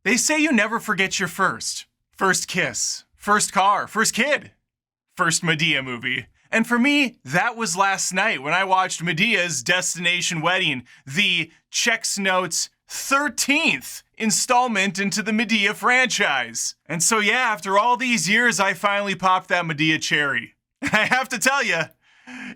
They say you never forget your first. First kiss, first car, first kid, first Madea movie. And for me, that was last night when I watched Madea's Destination Wedding, the Chex Notes 13th installment into the Madea franchise. And so yeah, after all these years, I finally popped that Madea cherry. I have to tell you,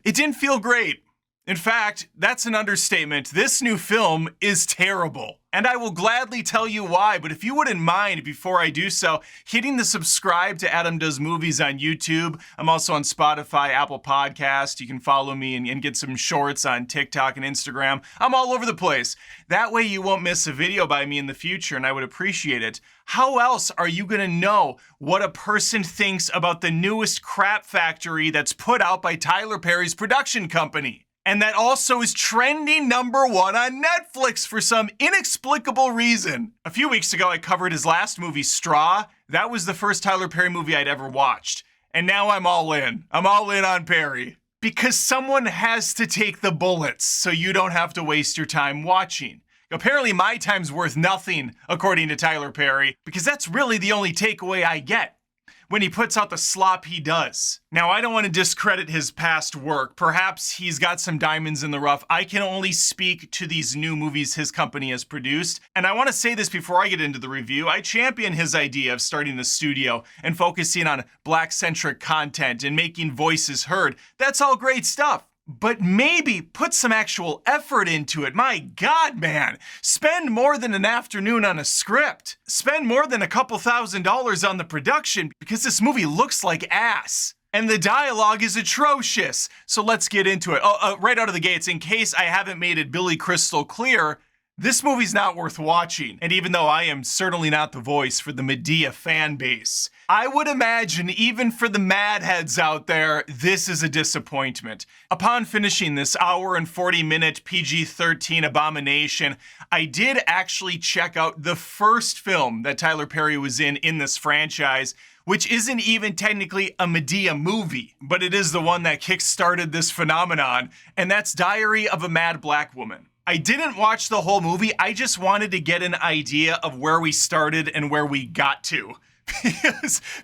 it didn't feel great. In fact, that's an understatement. This new film is terrible. And I will gladly tell you why, but if you wouldn't mind, before I do so, hitting the subscribe to Adam Does Movies on YouTube. I'm also on Spotify, Apple Podcast. You can follow me and get some shorts on TikTok and Instagram. I'm all over the place. That way you won't miss a video by me in the future, and I would appreciate it. How else are you gonna know what a person thinks about the newest crap factory that's put out by Tyler Perry's production company? And that also is trending #1 on Netflix for some inexplicable reason. A few weeks ago, I covered his last movie, Straw. That was the first Tyler Perry movie I'd ever watched. And now I'm all in. I'm all in on Perry. Because someone has to take the bullets so you don't have to waste your time watching. Apparently my time's worth nothing, according to Tyler Perry, because that's really the only takeaway I get when he puts out the slop he does. Now, I don't want to discredit his past work. Perhaps he's got some diamonds in the rough. I can only speak to these new movies his company has produced. And I want to say this before I get into the review. I champion his idea of starting a studio and focusing on Black-centric content and making voices heard. That's all great stuff. But maybe put some actual effort into it. My God, man. Spend more than an afternoon on a script. Spend more than a couple $1,000s on the production because this movie looks like ass. And the dialogue is atrocious. So let's get into it. Right out of the gates, in case I haven't made it Billy crystal clear, this movie's not worth watching. And even though I am certainly not the voice for the Madea fan base, I would imagine even for the mad heads out there, this is a disappointment. Upon finishing this hour and 40-minute PG-13 abomination, I did actually check out the first film that Tyler Perry was in this franchise, which isn't even technically a Madea movie, but it is the one that kickstarted this phenomenon, and that's Diary of a Mad Black Woman. I didn't watch the whole movie, I just wanted to get an idea of where we started and where we got to.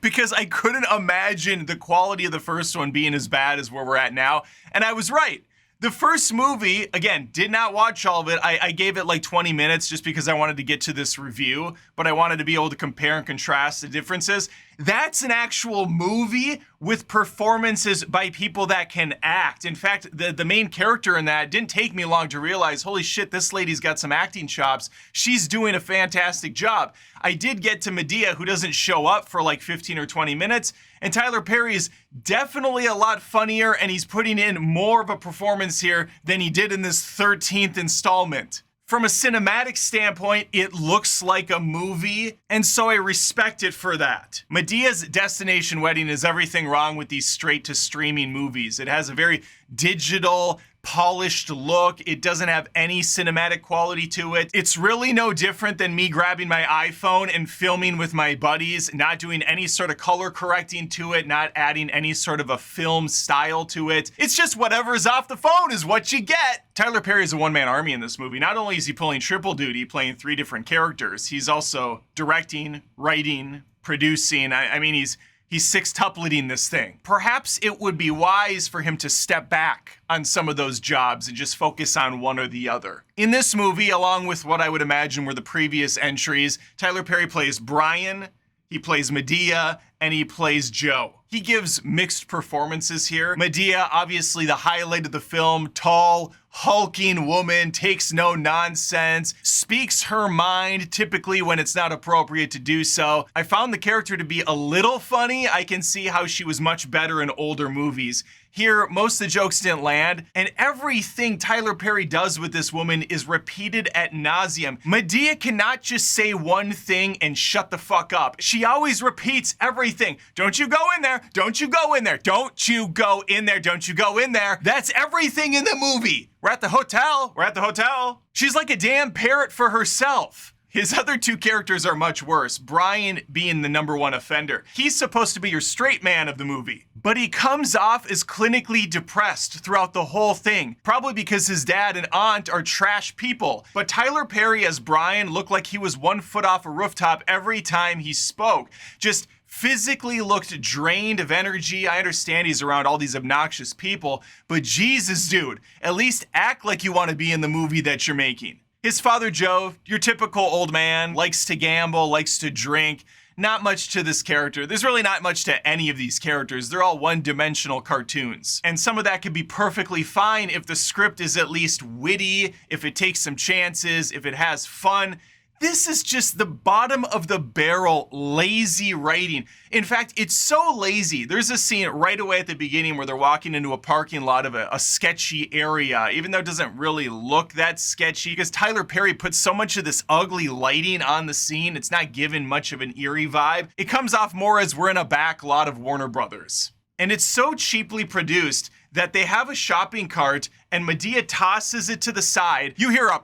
Because I couldn't imagine the quality of the first one being as bad as where we're at now, and I was right. The first movie, again, did not watch all of it. I gave it like 20 minutes just because I wanted to get to this review, but I wanted to be able to compare and contrast the differences. That's an actual movie with performances by people that can act. In fact, the main character in that didn't take me long to realize, holy shit, this lady's got some acting chops. She's doing a fantastic job. I did get to Madea, who doesn't show up for like 15 or 20 minutes, and Tyler Perry is definitely a lot funnier, and he's putting in more of a performance here than he did in this 13th installment. From a cinematic standpoint, it looks like a movie, and so I respect it for that. Madea's Destination Wedding is everything wrong with these straight-to-streaming movies. It has a very digital, polished look. It doesn't have any cinematic quality to it. It's really no different than me grabbing my iPhone and filming with my buddies, not doing any sort of color correcting to it, not adding any sort of a film style to it. It's just whatever's off the phone is what you get. Tyler Perry is a one-man army in this movie. Not only is he pulling triple duty, playing 3 different characters, he's also directing, writing, producing. I mean, he's sextupleting this thing. Perhaps it would be wise for him to step back on some of those jobs and just focus on one or the other. In this movie, along with what I would imagine were the previous entries, Tyler Perry plays Brian, he plays Madea, and he plays Joe. He gives mixed performances here. Madea, obviously the highlight of the film, tall, hulking woman, takes no nonsense, speaks her mind, typically when it's not appropriate to do so. I found the character to be a little funny. I can see how she was much better in older movies. Here, most of the jokes didn't land, and everything Tyler Perry does with this woman is repeated ad nauseum. Madea cannot just say one thing and shut the fuck up. She always repeats everything. Don't you go in there. Don't you go in there. Don't you go in there. Don't you go in there. That's everything in the movie. We're at the hotel. We're at the hotel. She's like a damn parrot for herself. His other 2 characters are much worse. Brian being the #1 offender. He's supposed to be your straight man of the movie, but he comes off as clinically depressed throughout the whole thing, probably because his dad and aunt are trash people. But Tyler Perry as Brian looked like he was 1 foot off a rooftop every time he spoke. Just physically looked drained of energy. I understand he's around all these obnoxious people, but Jesus, dude, at least act like you want to be in the movie that you're making. His father, Joe, your typical old man, likes to gamble, likes to drink. Not much to this character. There's really not much to any of these characters. They're all one-dimensional cartoons. And some of that could be perfectly fine if the script is at least witty, if it takes some chances, if it has fun. This is just the bottom of the barrel lazy writing. In fact, it's so lazy. There's a scene right away at the beginning where they're walking into a parking lot of a sketchy area, even though it doesn't really look that sketchy, because Tyler Perry puts so much of this ugly lighting on the scene, it's not giving much of an eerie vibe. It comes off more as we're in a back lot of Warner Brothers. And it's so cheaply produced that they have a shopping cart and Madea tosses it to the side. You hear a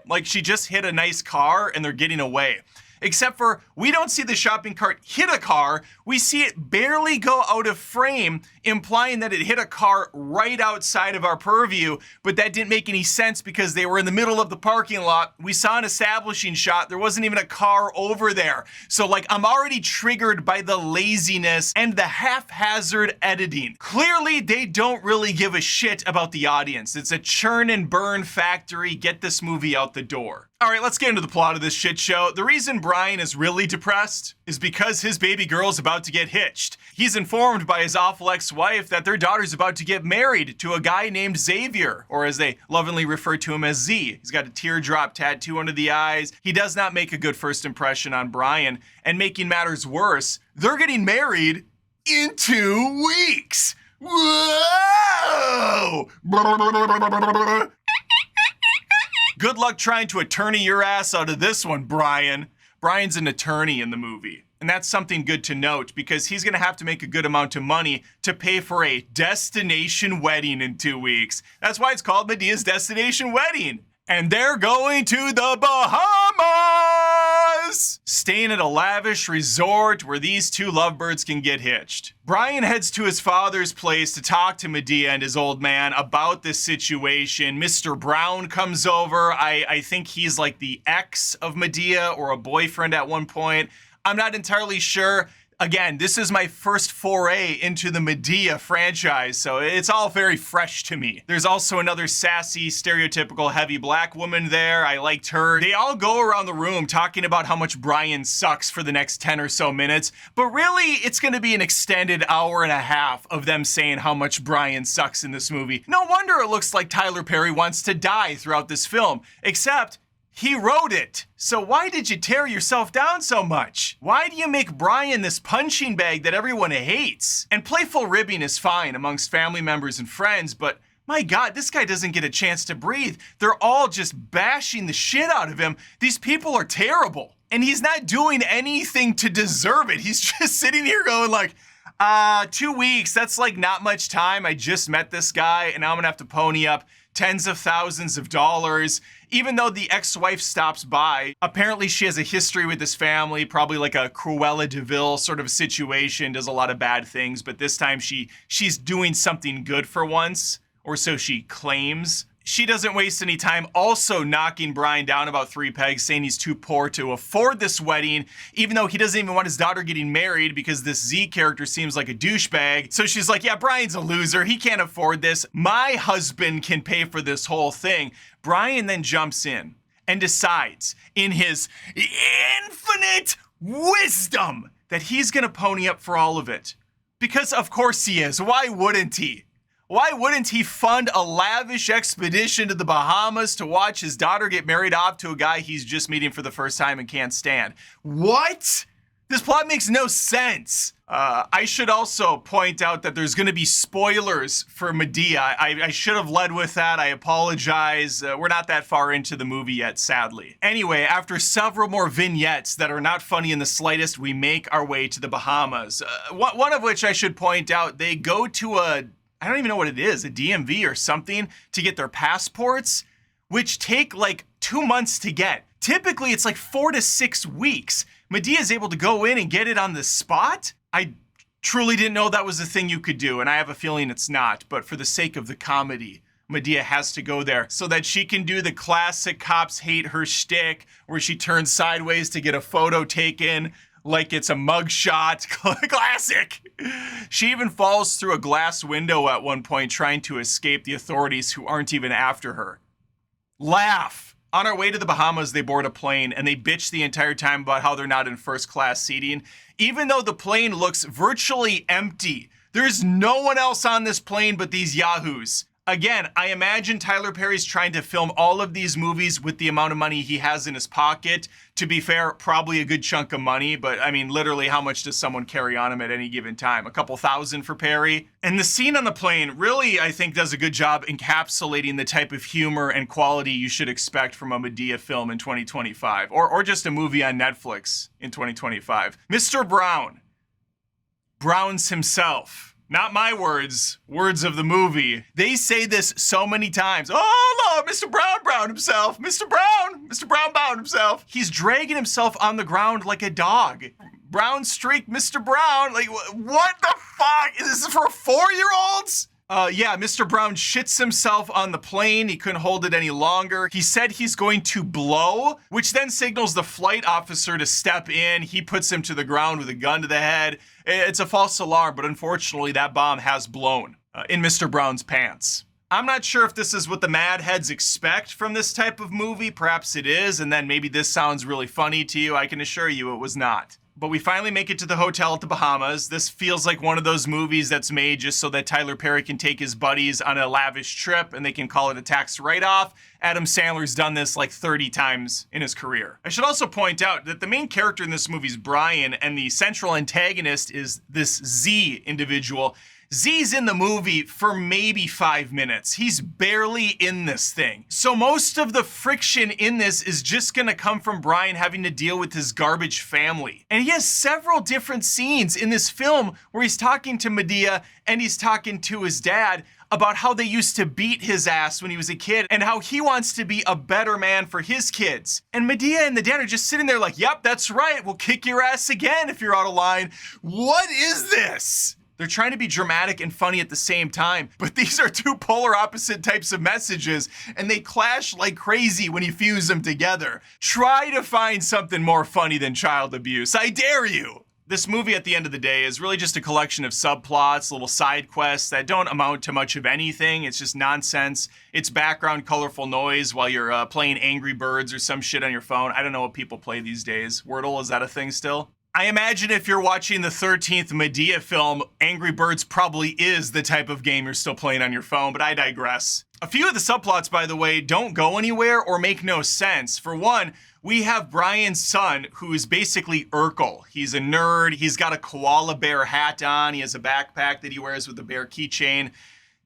like she just hit a nice car and they're getting away. Except for we don't see the shopping cart hit a car, we see it barely go out of frame, implying that it hit a car right outside of our purview, but that didn't make any sense because they were in the middle of the parking lot. We saw an establishing shot, there wasn't even a car over there. So like, I'm already triggered by the laziness and the haphazard editing. Clearly, they don't really give a shit about the audience. It's a churn and burn factory, get this movie out the door. All right, let's get into the plot of this shit show. The reason Brian is really depressed is because his baby girl's about to get hitched. He's informed by his awful ex-wife that their daughter's about to get married to a guy named Xavier, or as they lovingly refer to him as Z. He's got a teardrop tattoo under the eyes. He does not make a good first impression on Brian, and making matters worse, they're getting married in 2 weeks. Whoa! Good luck trying to attorney your ass out of this one, Brian. Brian's an attorney in the movie. And that's something good to note because he's gonna have to make a good amount of money to pay for a destination wedding in 2 weeks. That's why it's called Madea's Destination Wedding. And they're going to the Bahamas! Staying at a lavish resort where these two lovebirds can get hitched. Brian heads to his father's place to talk to Madea and his old man about this situation. Mr. Brown comes over. I think he's like the ex of Madea or a boyfriend at one point. I'm not entirely sure. Again, this is my first foray into the Madea franchise, so it's all very fresh to me. There's also another sassy, stereotypical heavy black woman there. I liked her. They all go around the room talking about how much Brian sucks for the next 10 or so minutes, but really, it's gonna be an extended hour and a half of them saying how much Brian sucks in this movie. No wonder it looks like Tyler Perry wants to die throughout this film, except he wrote it. So why did you tear yourself down so much? Why do you make Brian this punching bag that everyone hates? And playful ribbing is fine amongst family members and friends, but my God, this guy doesn't get a chance to breathe. They're all just bashing the shit out of him. These people are terrible. And he's not doing anything to deserve it. He's just sitting here going like, 2 weeks, that's like not much time. I just met this guy and now I'm gonna have to pony up tens of thousands of dollars. Even though the ex-wife stops by, apparently she has a history with this family, probably like a Cruella de Vil sort of situation, does a lot of bad things, but this time she's doing something good for once, or so she claims. She doesn't waste any time also knocking Brian down about 3 pegs, saying he's too poor to afford this wedding, even though he doesn't even want his daughter getting married because this Z character seems like a douchebag. So she's like, yeah, Brian's a loser. He can't afford this. My husband can pay for this whole thing. Brian then jumps in and decides in his infinite wisdom that he's gonna pony up for all of it. Because of course he is. Why wouldn't he? Why wouldn't he fund a lavish expedition to the Bahamas to watch his daughter get married off to a guy he's just meeting for the first time and can't stand? What? This plot makes no sense. I should also point out that there's gonna be spoilers for Madea. I should have led with that. I apologize. We're not that far into the movie yet, sadly. Anyway, after several more vignettes that are not funny in the slightest, we make our way to the Bahamas. One of which I should point out, they go to I don't even know what it is, a DMV or something, to get their passports, which take like 2 months to get. Typically, it's like 4 to 6 weeks. Madea is able to go in and get it on the spot? I truly didn't know that was a thing you could do, and I have a feeling it's not, but for the sake of the comedy, Madea has to go there so that she can do the classic cops hate her shtick where she turns sideways to get a photo taken like it's a mugshot. Classic. She even falls through a glass window at one point trying to escape the authorities who aren't even after her. Laugh. On our way to the Bahamas, they board a plane and they bitch the entire time about how they're not in first class seating, even though the plane looks virtually empty. There's no one else on this plane but these yahoos. Again, I imagine Tyler Perry's trying to film all of these movies with the amount of money he has in his pocket. To be fair, probably a good chunk of money, but I mean, literally, how much does someone carry on him at any given time? A couple thousand for Perry? And the scene on the plane really, I think, does a good job encapsulating the type of humor and quality you should expect from a Madea film in 2025, or just a movie on Netflix in 2025. Mr. Brown. Brown's himself. Not my words, words of the movie. They say this so many times. Oh, Lord, Mr. Brown himself. Mr. Brown himself. He's dragging himself on the ground like a dog. Brown streak, Mr. Brown. Like, what the fuck? Is this for 4-year-olds? Yeah, Mr. Brown shits himself on the plane. He couldn't hold it any longer. He said he's going to blow, which then signals the flight officer to step in. He puts him to the ground with a gun to the head. It's a false alarm, but unfortunately that bomb has blown in Mr. Brown's pants. I'm not sure if this is what the mad heads expect from this type of movie. Perhaps it is, and then maybe this sounds really funny to you. I can assure you it was not. But we finally make it to the hotel at the Bahamas. This feels like one of those movies that's made just so that Tyler Perry can take his buddies on a lavish trip and they can call it a tax write-off. Adam Sandler's done this like 30 times in his career. I should also point out that the main character in this movie is Brian, and the central antagonist is this Z individual. Z's in the movie for maybe 5 minutes. He's barely in this thing. So most of the friction in this is just gonna come from Brian having to deal with his garbage family. And he has several different scenes in this film where he's talking to Madea and he's talking to his dad about how they used to beat his ass when he was a kid and how he wants to be a better man for his kids. And Madea and the dad are just sitting there like, yep, that's right. We'll kick your ass again if you're out of line. What is this? They're trying to be dramatic and funny at the same time, but these are two polar opposite types of messages, and they clash like crazy when you fuse them together. Try to find something more funny than child abuse. I dare you. This movie, at the end of the day, is really just a collection of subplots, little side quests that don't amount to much of anything. It's just nonsense. It's background colorful noise while you're playing Angry Birds or some shit on your phone. I don't know what people play these days. Wordle, is that a thing still? I imagine if you're watching the 13th Madea film, Angry Birds probably is the type of game you're still playing on your phone, but I digress. A few of the subplots, by the way, don't go anywhere or make no sense. For one, we have Brian's son, who is basically Urkel. He's a nerd, he's got a koala bear hat on, he has a backpack that he wears with a bear keychain.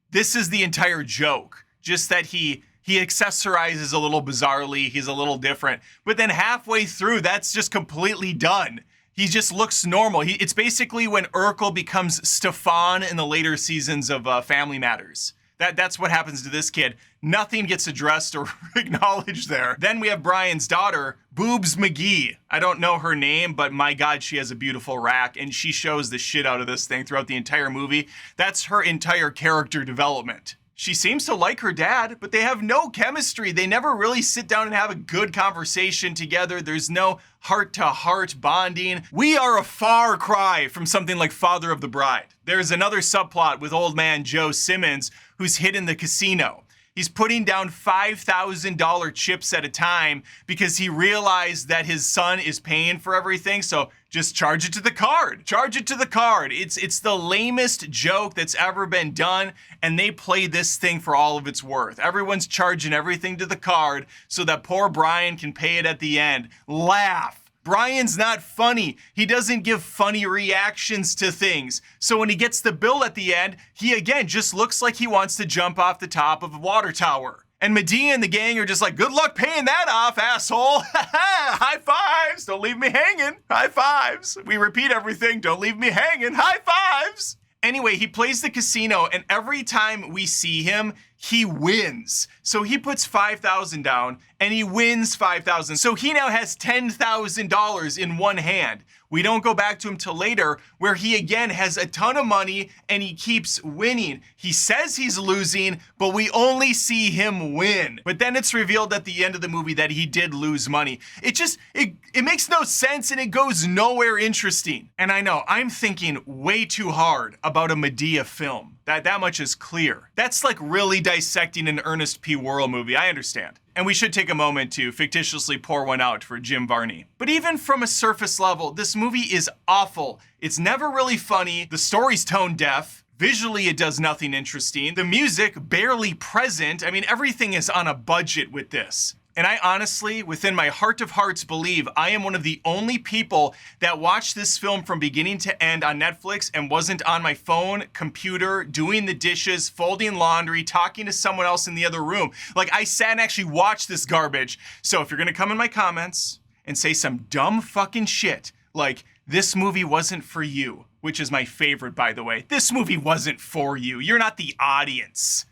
This is the entire joke, just that he accessorizes a little bizarrely, he's a little different. But then halfway through, that's just completely done. He just looks normal. It's basically when Urkel becomes Stefan in the later seasons of Family Matters. That's what happens to this kid. Nothing gets addressed or acknowledged there. Then we have Brian's daughter, Boobs McGee. I don't know her name, but my God, she has a beautiful rack, and she shows the shit out of this thing throughout the entire movie. That's her entire character development. She seems to like her dad, but they have no chemistry. They never really sit down and have a good conversation together. There's no heart-to-heart bonding. We are a far cry from something like Father of the Bride. There's another subplot with old man Joe Simmons who's hid in the casino. He's putting down $5,000 chips at a time because he realized that his son is paying for everything. So just charge it to the card. Charge it to the card. It's the lamest joke that's ever been done, and they play this thing for all of its worth. Everyone's charging everything to the card so that poor Brian can pay it at the end. Laugh. Brian's not funny. He doesn't give funny reactions to things. So when he gets the bill at the end, he again just looks like he wants to jump off the top of a water tower. And Madea and the gang are just like, good luck paying that off, asshole. High fives. Don't leave me hanging. High fives. We repeat everything. Don't leave me hanging. High fives. Anyway, he plays the casino, and every time we see him, he wins. So he puts $5,000 down and he wins $5,000. So he now has $10,000 in one hand. We don't go back to him till later, where he again has a ton of money and he keeps winning. He says he's losing, but we only see him win. But then it's revealed at the end of the movie that he did lose money. It makes no sense and it goes nowhere interesting. And I know, I'm thinking way too hard about a Madea film. That much is clear. That's like really dissecting an Ernest P. Worrell movie, I understand. And we should take a moment to fictitiously pour one out for Jim Varney. But even from a surface level, this movie is awful. It's never really funny. The story's tone deaf. Visually, it does nothing interesting. The music, barely present. I mean, everything is on a budget with this. And I honestly, within my heart of hearts, believe I am one of the only people that watched this film from beginning to end on Netflix and wasn't on my phone, computer, doing the dishes, folding laundry, talking to someone else in the other room. Like, I sat and actually watched this garbage. So if you're gonna come in my comments and say some dumb fucking shit, like, this movie wasn't for you, which is my favorite, by the way. This movie wasn't for you. You're not the audience.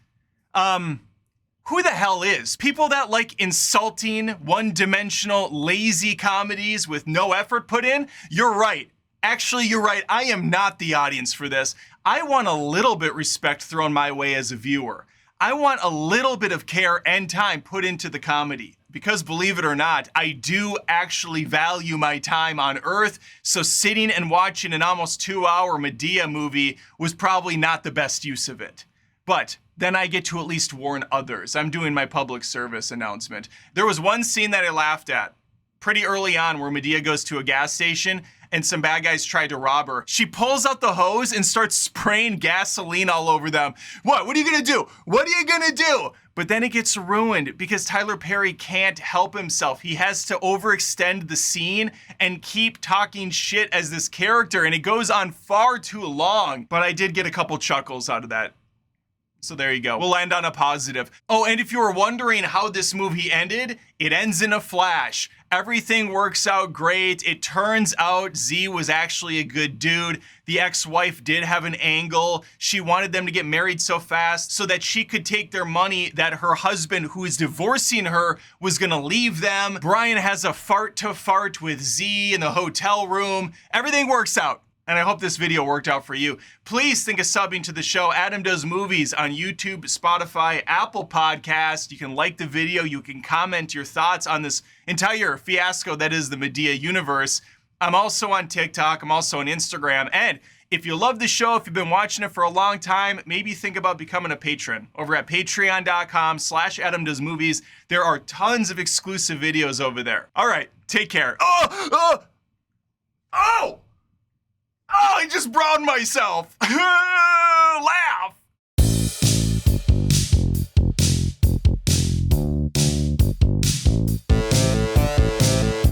Who the hell is? People that like insulting, one-dimensional, lazy comedies with no effort put in? You're right. Actually, you're right. I am not the audience for this. I want a little bit respect thrown my way as a viewer. I want a little bit of care and time put into the comedy. Because believe it or not, I do actually value my time on Earth, so sitting and watching an almost 2-hour Madea movie was probably not the best use of it. But then I get to at least warn others. I'm doing my public service announcement. There was one scene that I laughed at pretty early on where Madea goes to a gas station and some bad guys try to rob her. She pulls out the hose and starts spraying gasoline all over them. What are you gonna do? What are you gonna do? But then it gets ruined because Tyler Perry can't help himself. He has to overextend the scene and keep talking shit as this character, and it goes on far too long. But I did get a couple chuckles out of that. So there you go. We'll end on a positive. Oh, and if you were wondering how this movie ended, it ends in a flash. Everything works out great. It turns out Z was actually a good dude. The ex-wife did have an angle. She wanted them to get married so fast so that she could take their money that her husband, who is divorcing her, was gonna leave them. Brian has a fart-to-fart with Z in the hotel room. Everything works out. And I hope this video worked out for you. Please think of subbing to the show Adam Does Movies on YouTube, Spotify, Apple Podcast. You can like the video. You can comment your thoughts on this entire fiasco that is the Madea universe. I'm also on TikTok. I'm also on Instagram. And if you love the show, if you've been watching it for a long time, maybe think about becoming a patron over at patreon.com/AdamDoesMovies. There are tons of exclusive videos over there. All right, take care. Oh! I just browned myself. Laugh.